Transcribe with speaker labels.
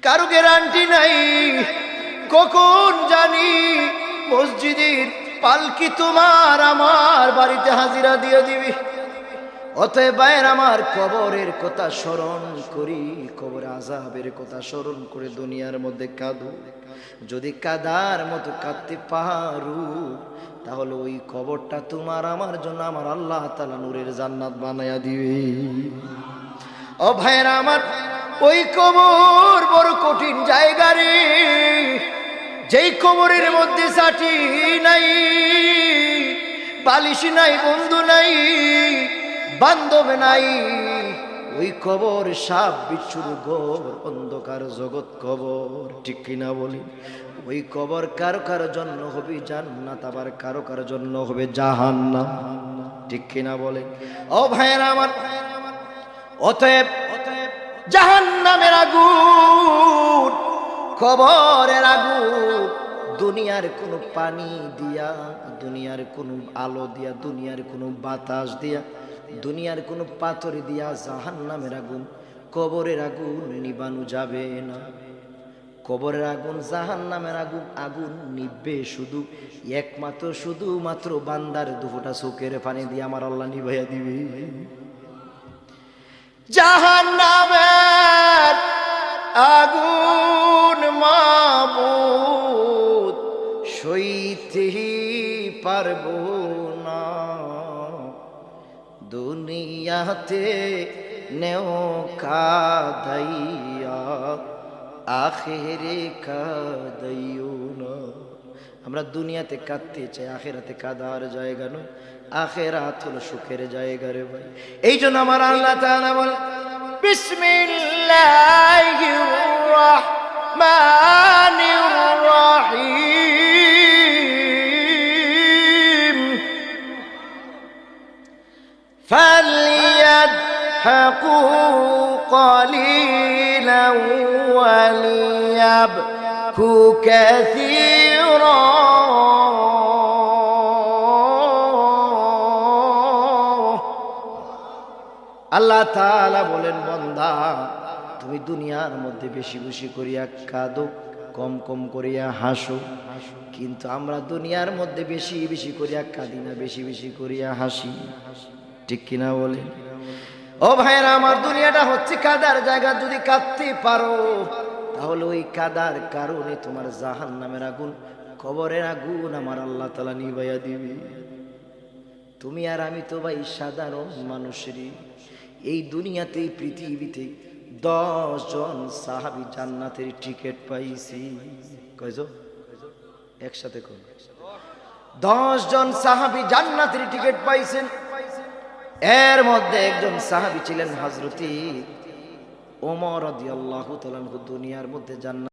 Speaker 1: কারো গ্যারান্টি নাই কখন জানি মসজিদের পালকি তোমার আমার বাড়িতে হাজিরা দিয়ে দিবি। অতএব ভাইয়ের আমার, কবরের কথা স্মরণ করি, কবর আযাবের কথা স্মরণ করে দুনিয়ার মধ্যে কাঁদো। যদি কাদার মতো কাঁদতে পারো তাহলে ওই কবরটা তোমার আমার জন্য আমার আল্লাহ তাআলা নূরের জান্নাত বানায়া দিবে। ও ভাইয়ের আমার, ওই কবর বড় কঠিন জায়গা রে। যেই কবরের মধ্যে সাথী নাই, বালিশ নাই, বন্ধু নাই, বান্ধব নাই, ওই কবর সাপ বিচ্ছুর ঘর, অন্ধকার জগৎ কবর। ঠিক কিনা বলি? ওই কবর কারো কারো জন্য হবে জান্নাত, আবার কারো কারো জন্য হবে জাহান্নাম। ঠিক কিনা বলে? ও ভাইয়েরা আমার, অতএব জাহান্নামের আগুন, কবরের আগুন দুনিয়ার কোনো পানি দিয়া, দুনিয়ার কোনো আলো দিয়া, দুনিয়ার কোনো বাতাস দিয়া, দুনিয়ার কোনো পাথর দিয়া জাহান্নামের আগুন, কবরের আগুন নিবানো যাবে না। কবরের আগুন, জাহান্নামের আগুন, আগুন নিবে শুধু একমাত্র শুধুমাত্র বান্দার দুফোঁটা চোখের পানি দিয়ে আমার আল্লাহ নিভাইয়া দিবে। জাহান্নামের আগুন মাবুদ সইতে পারব না, দুনিয়াতে নেও কাদাইয়া, আখেরে কাদাইও না। আমরা দুনিয়াতে কাঁদতে চাই, আখেরাতে কাদার জায়গা নয়। আখেরাত হলো সুখের জায়গা রে ভাই। এই জন্য আমার আল্লাহ তাআলা বলে, বিসমিল্লাহির রাহমানির রাহিম, ফালইয়াদহাকু قليلا وليبكوا كثيرا। আল্লাহ তাআলা বলেন, বান্দা তুমি দুনিয়ার মধ্যে বেশি বেশি করিয়া কাঁদো, কম কম করিয়া হাসো, কিন্তু আমরা দুনিয়ার মধ্যে বেশি বেশি করিয়া কাঁদি না, বেশি বেশি করিয়া হাসি। ঠিক কিনা বলেন? ও ভাইরা আমার, দুনিয়াটা হচ্ছে কাদার জায়গা। যদি কাঁদতে পারো তাহলে ওই কাদার কারণে তোমার জাহান্নামের আগুন, কবরের আগুন আমার আল্লাহ তাআলা নিভাইয়া দিবে। তুমি আর আমি তো ভাই সাধারণ মানুষেরই। এই দুনিয়াতে, পৃথিবীতে 10 জন সাহাবী জান্নাতের টিকিট পাইছি। কয়জন? একসাথে কোন? 10 জন সাহাবী জান্নাতের টিকিট পাইছেন। এর মধ্যে একজন সাহাবী ছিলেন হযরত ওমর রাদিয়াল্লাহু তাআলা। দুনিয়ার মধ্যে জান্নাত